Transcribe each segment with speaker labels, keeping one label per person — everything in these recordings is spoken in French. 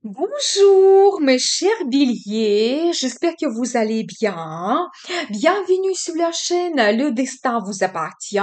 Speaker 1: Bonjour, mes chers béliers, j'espère que vous allez bien. Bienvenue sur la chaîne Le Destin vous appartient.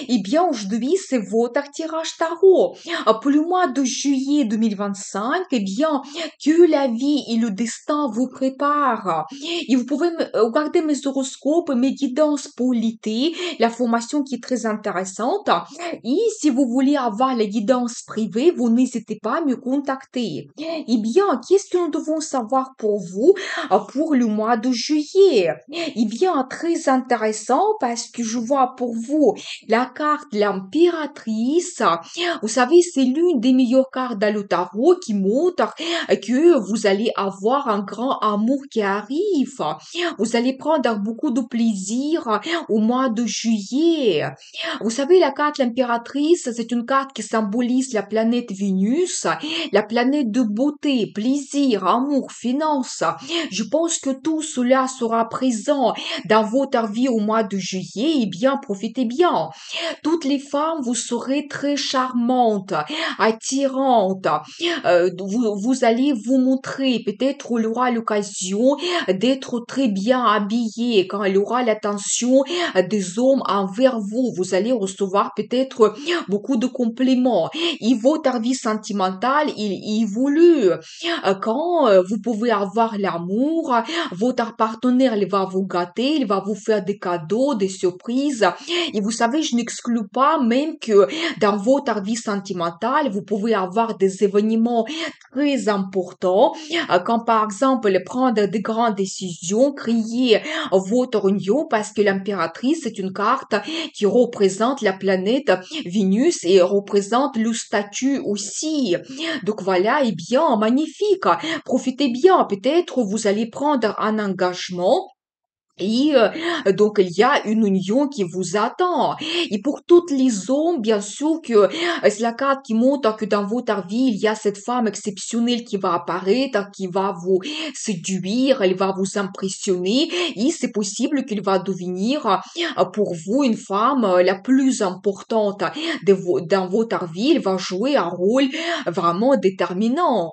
Speaker 1: Eh bien, aujourd'hui, c'est votre tirage tarot. Pour le mois de juillet 2025, eh bien, que la vie et le destin vous préparent. Et vous pouvez regarder mes horoscopes, mes guidances pour l'été, la formation qui est très intéressante. Et si vous voulez avoir les guidances privées, vous n'hésitez pas à me contacter. Eh bien, qu'est-ce que nous devons savoir pour vous pour le mois de juillet? Eh bien, très intéressant parce que je vois pour vous la carte de l'impératrice. Vous savez, c'est l'une des meilleures cartes dans le tarot qui montre que vous allez avoir un grand amour qui arrive. Vous allez prendre beaucoup de plaisir au mois de juillet. Vous savez, la carte l'impératrice, c'est une carte qui symbolise la planète Vénus, la planète de beauté, plaisir, amour, finance. Je pense que tout cela sera présent dans votre vie au mois de juillet. Eh bien, profitez bien. Toutes les femmes, vous serez très charmantes, attirantes. Vous allez vous montrer. Peut-être il aura l'occasion d'être très bien habillé quand il aura l'attention des hommes envers vous. Vous allez recevoir peut-être beaucoup de compliments. Et votre vie sentimentale, il évolue. Quand vous pouvez avoir l'amour, votre partenaire, il va vous gâter, il va vous faire des cadeaux, des surprises. Et vous savez, je n'exclus pas même que dans votre vie sentimentale, vous pouvez avoir des événements très importants, comme par exemple prendre de grandes décisions, créer votre union, parce que l'impératrice, c'est une carte qui représente la planète Vénus et représente le statut aussi. Donc voilà, eh bien, magnifique. Profitez bien. Peut-être vous allez prendre un engagement et donc, il y a une union qui vous attend. Et pour toutes les hommes, bien sûr que c'est la carte qui montre que dans votre vie, il y a cette femme exceptionnelle qui va apparaître, qui va vous séduire, elle va vous impressionner. Et c'est possible qu'il va devenir pour vous une femme la plus importante dans votre vie. Elle va jouer un rôle vraiment déterminant.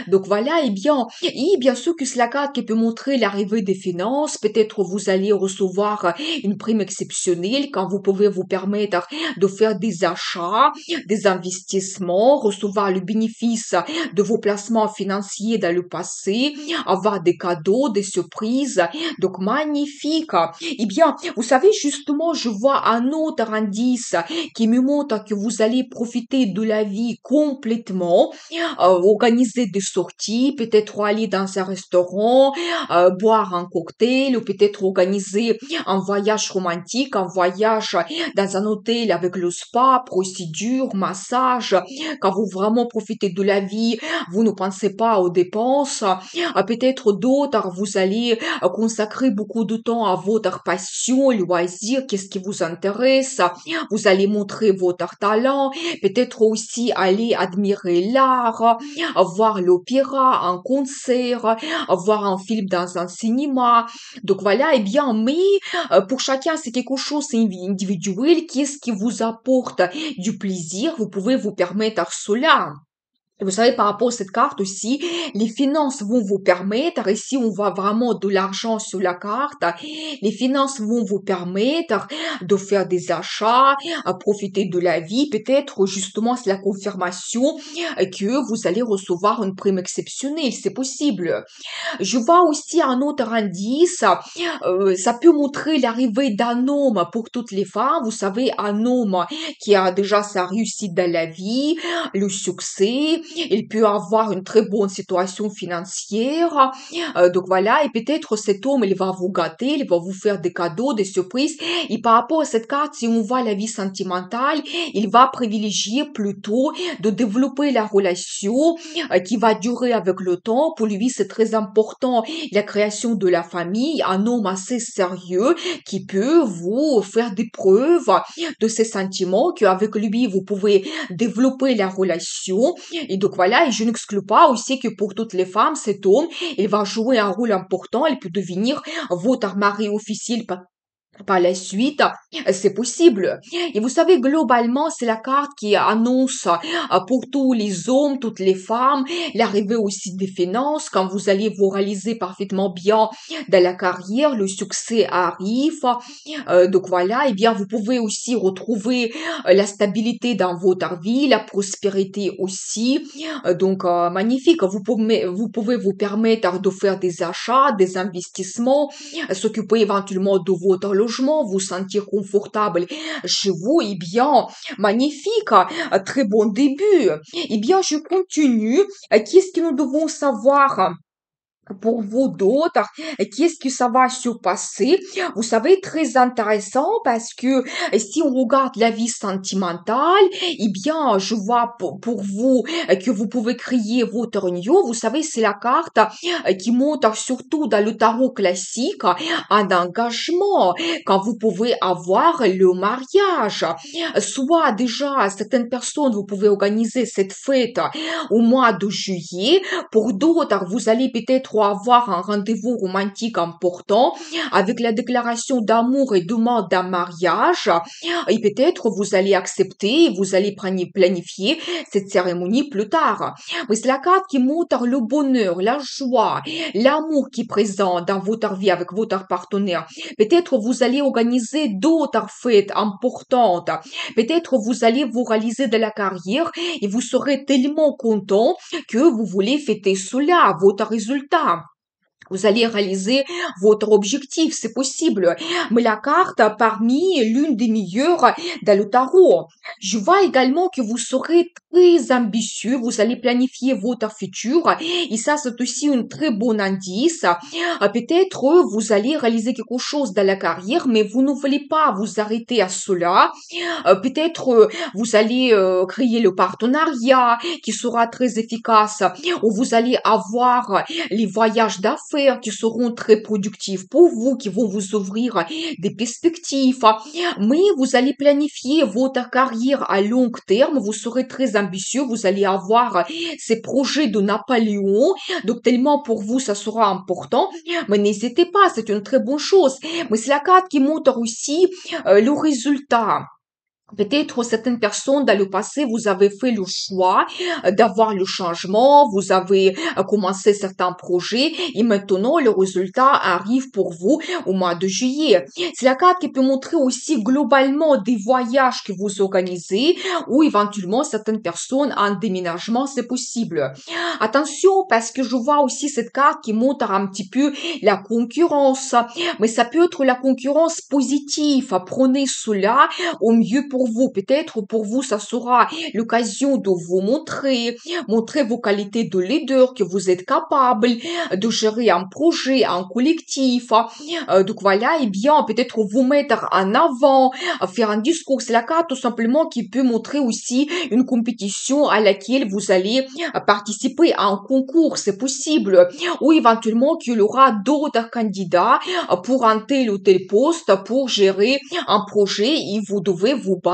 Speaker 1: Donc voilà, bien sûr que c'est la carte qui peut montrer l'arrivée des finances. Peut-être vous allez recevoir une prime exceptionnelle quand vous pouvez vous permettre de faire des achats, des investissements, recevoir le bénéfice de vos placements financiers dans le passé, avoir des cadeaux, des surprises. Donc magnifique. Eh bien, vous savez, justement, je vois un autre indice qui me montre que vous allez profiter de la vie complètement, organiser des sorties, peut-être aller dans un restaurant, boire un cocktail, ou peut-être organiser un voyage romantique, un voyage dans un hôtel avec le spa, procédure, massage. Quand vous vraiment profitez de la vie, vous ne pensez pas aux dépenses. Peut-être d'autres, vous allez consacrer beaucoup de temps à votre passion, loisir, qu'est-ce qui vous intéresse. Vous allez montrer votre talent, peut-être aussi aller admirer l'art, voir l'opéra, un concert, voir un film dans un cinéma. Donc voilà, eh bien, mais pour chacun, c'est quelque chose individuel. Qu'est-ce qui vous apporte du plaisir? Vous pouvez vous permettre cela. Et vous savez, par rapport à cette carte aussi, les finances vont vous permettre, et si on voit vraiment de l'argent sur la carte, les finances vont vous permettre de faire des achats, à profiter de la vie. Peut-être, justement, c'est la confirmation que vous allez recevoir une prime exceptionnelle. C'est possible. Je vois aussi un autre indice, ça peut montrer l'arrivée d'un homme pour toutes les femmes. Vous savez, un homme qui a déjà sa réussite dans la vie, le succès, il peut avoir une très bonne situation financière. Donc voilà, et peut-être cet homme, il va vous gâter, il va vous faire des cadeaux, des surprises. Et par rapport à cette carte, si on voit la vie sentimentale, il va privilégier plutôt de développer la relation qui va durer avec le temps. Pour lui, c'est très important la création de la famille, un homme assez sérieux qui peut vous faire des preuves de ses sentiments, qu'avec lui, vous pouvez développer la relation. Et donc voilà, et je n'exclus pas aussi que pour toutes les femmes, cet homme, il va jouer un rôle important, il peut devenir votre mari officiel par la suite, c'est possible. Et vous savez, globalement, c'est la carte qui annonce pour tous les hommes, toutes les femmes, l'arrivée aussi des finances. Quand vous allez vous réaliser parfaitement bien dans la carrière, le succès arrive. Donc voilà, et bien vous pouvez aussi retrouver la stabilité dans votre vie, la prospérité aussi. Donc magnifique, vous pouvez vous permettre de faire des achats, des investissements, s'occuper éventuellement de votre logement, vous sentir confortable chez vous, eh bien, magnifique, très bon début. Eh bien, je continue. Qu'est-ce que nous devons savoir? Pour vous d'autres, qu'est-ce que ça va se passer? Vous savez, très intéressant parce que si on regarde la vie sentimentale, eh bien, je vois pour vous que vous pouvez créer votre union. Vous savez, c'est la carte qui montre surtout dans le tarot classique un engagement quand vous pouvez avoir le mariage. Soit déjà, certaines personnes, vous pouvez organiser cette fête au mois de juillet. Pour d'autres, vous allez peut-être avoir un rendez-vous romantique important avec la déclaration d'amour et demande d'un mariage. Et peut-être vous allez accepter, vous allez planifier cette cérémonie plus tard. Mais c'est la carte qui montre le bonheur, la joie, l'amour qui est présent dans votre vie avec votre partenaire. Peut-être vous allez organiser d'autres fêtes importantes. Peut-être vous allez vous réaliser de la carrière et vous serez tellement content que vous voulez fêter cela, votre résultat. Vous allez réaliser votre objectif, c'est possible. Mais la carte parmi l'une des meilleures dans le tarot. Je vois également que vous serez très ambitieux, vous allez planifier votre futur et ça c'est aussi un très bon indice. Peut-être vous allez réaliser quelque chose dans la carrière, mais vous ne voulez pas vous arrêter à cela. Peut-être vous allez créer le partenariat qui sera très efficace, ou vous allez avoir les voyages d'affaires qui seront très productifs pour vous, qui vont vous ouvrir des perspectives. Mais vous allez planifier votre carrière à long terme, vous serez très ambitieux, vous allez avoir ces projets de Napoléon, donc tellement pour vous ça sera important, mais n'hésitez pas, c'est une très bonne chose. Mais c'est la carte qui montre aussi le résultat. Peut-être certaines personnes dans le passé, vous avez fait le choix d'avoir le changement, vous avez commencé certains projets et maintenant le résultat arrive pour vous au mois de juillet. C'est la carte qui peut montrer aussi globalement des voyages que vous organisez ou éventuellement certaines personnes en déménagement, c'est possible. Attention parce que je vois aussi cette carte qui montre un petit peu la concurrence, mais ça peut être la concurrence positive. Prenez cela au mieux pour vous. Peut-être pour vous, ça sera l'occasion de vous montrer vos qualités de leader, que vous êtes capable de gérer un projet, un collectif. Donc voilà, et bien, peut-être vous mettre en avant, faire un discours. C'est la carte tout simplement qui peut montrer aussi une compétition à laquelle vous allez participer à un concours, c'est possible. Ou éventuellement qu'il y aura d'autres candidats pour un tel ou tel poste pour gérer un projet et vous devez vous battre.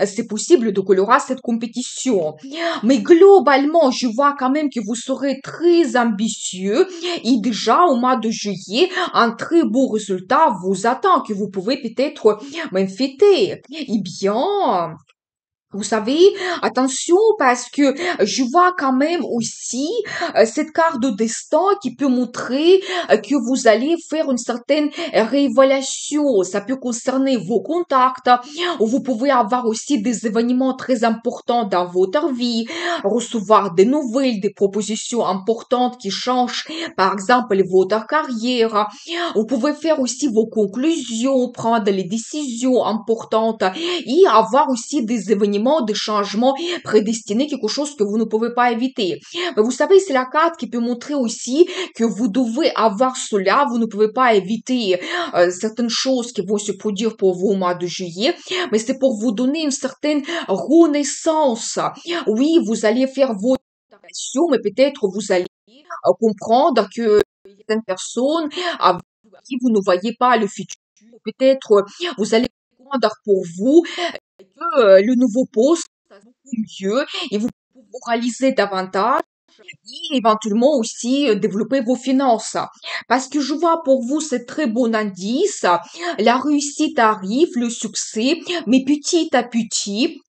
Speaker 1: C'est possible, donc il y aura cette compétition. Mais globalement, je vois quand même que vous serez très ambitieux et déjà au mois de juillet, un très beau résultat vous attend que vous pouvez peut-être même fêter. Eh bien, vous savez, attention parce que je vois quand même aussi cette carte de destin qui peut montrer que vous allez faire une certaine révélation. Ça peut concerner vos contacts, ou vous pouvez avoir aussi des événements très importants dans votre vie, recevoir des nouvelles, des propositions importantes qui changent, par exemple, votre carrière. Vous pouvez faire aussi vos conclusions, prendre les décisions importantes et avoir aussi des événements, des changements prédestinés, quelque chose que vous ne pouvez pas éviter. Mais vous savez, c'est la carte qui peut montrer aussi que vous devez avoir cela, vous ne pouvez pas éviter certaines choses qui vont se produire pour vous au mois de juillet, mais c'est pour vous donner une certaine renaissance. Oui, vous allez faire votre action, mais peut-être vous allez comprendre que certaines personnes avec qui vous ne voyez pas le futur, peut-être vous allez comprendre pour vous que le nouveau poste, ça va beaucoup mieux et vous pouvez vous réaliser davantage et éventuellement aussi développer vos finances. Parce que je vois pour vous, c'est très bon indice. La réussite arrive, le succès, mais petit à petit,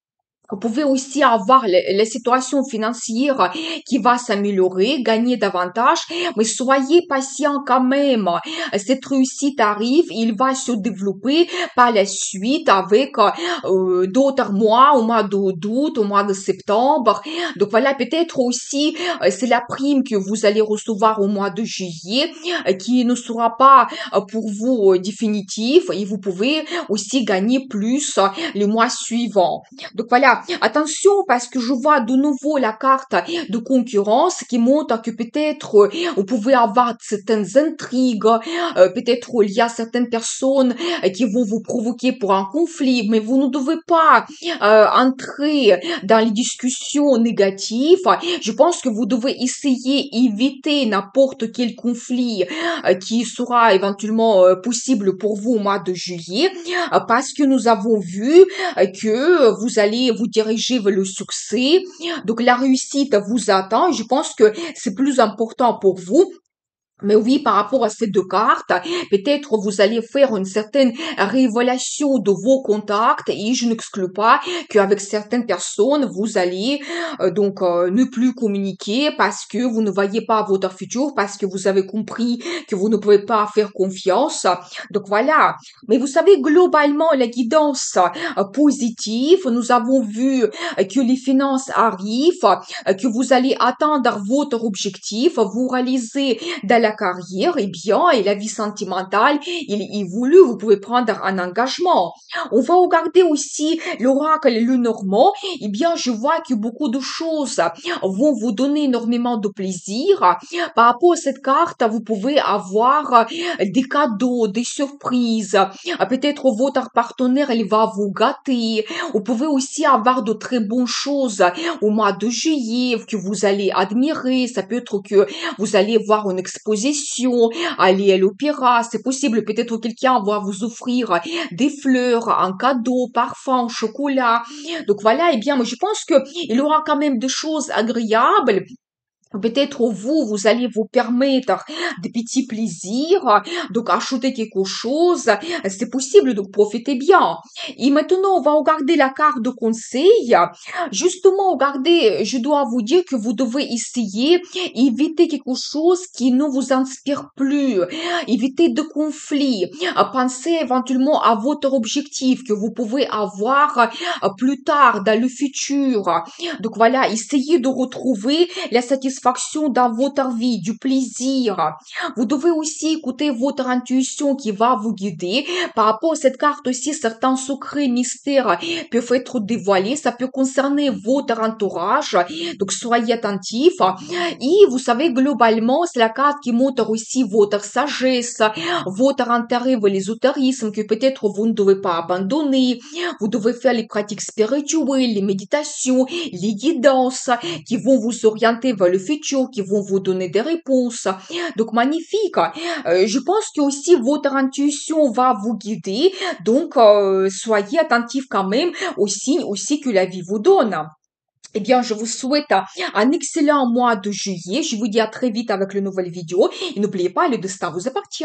Speaker 1: vous pouvez aussi avoir la situation financière qui va s'améliorer, gagner davantage, mais soyez patient quand même. Cette réussite arrive, il va se développer par la suite avec d'autres mois, au mois d'août, au mois de septembre. Donc voilà, peut-être aussi, c'est la prime que vous allez recevoir au mois de juillet qui ne sera pas pour vous définitive et vous pouvez aussi gagner plus les mois suivants. Donc voilà, attention parce que je vois de nouveau la carte de concurrence qui montre que peut-être vous pouvez avoir certaines intrigues, peut-être il y a certaines personnes qui vont vous provoquer pour un conflit, mais vous ne devez pas entrer dans les discussions négatives. Je pense que vous devez essayer éviter n'importe quel conflit qui sera éventuellement possible pour vous au mois de juillet, parce que nous avons vu que vous allez vous diriger vers le succès. Donc la réussite vous attend. Je pense que c'est plus important pour vous. Mais oui, par rapport à ces deux cartes, peut-être vous allez faire une certaine révélation de vos contacts et je n'exclus pas qu'avec certaines personnes, vous allez ne plus communiquer parce que vous ne voyez pas votre futur, parce que vous avez compris que vous ne pouvez pas faire confiance. Donc voilà. Mais vous savez, globalement, la guidance positive, nous avons vu que les finances arrivent, que vous allez atteindre votre objectif, vous réalisez dans la carrière, eh bien, et la vie sentimentale, il est voulu, vous pouvez prendre un engagement. On va regarder aussi l'oracle le Normand, eh bien, je vois que beaucoup de choses vont vous donner énormément de plaisir. Par rapport à cette carte, vous pouvez avoir des cadeaux, des surprises. Peut-être votre partenaire, il va vous gâter. Vous pouvez aussi avoir de très bonnes choses au mois de juillet que vous allez admirer. Ça peut être que vous allez voir une exposition, aller à l'opéra, c'est possible. Peut-être quelqu'un va vous offrir des fleurs, un cadeau, parfum, chocolat. Donc voilà, eh bien, moi, je pense que il y aura quand même des choses agréables. Peut-être vous, vous allez vous permettre des petits plaisirs, donc acheter quelque chose, c'est possible, donc profitez bien. Et maintenant, on va regarder la carte de conseil. Justement, regardez, je dois vous dire que vous devez essayer, éviter quelque chose qui ne vous inspire plus, éviter de conflits, pensez éventuellement à votre objectif que vous pouvez avoir plus tard dans le futur. Donc voilà, essayez de retrouver la satisfaction dans votre vie, du plaisir. Vous devez aussi écouter votre intuition qui va vous guider. Par rapport à cette carte aussi, certains secrets, mystères peuvent être dévoilés. Ça peut concerner votre entourage. Donc soyez attentifs. Et vous savez, globalement, c'est la carte qui montre aussi votre sagesse, votre intérêt vers l'ésotérisme que peut-être vous ne devez pas abandonner. Vous devez faire les pratiques spirituelles, les méditations, les guidances qui vont vous orienter vers le futur, qui vont vous donner des réponses. Donc magnifique. Je pense que aussi votre intuition va vous guider. Donc soyez attentifs quand même aux signes aussi que la vie vous donne. Eh bien, je vous souhaite un excellent mois de juillet. Je vous dis à très vite avec une nouvelle vidéo. Et n'oubliez pas, le destin vous appartient.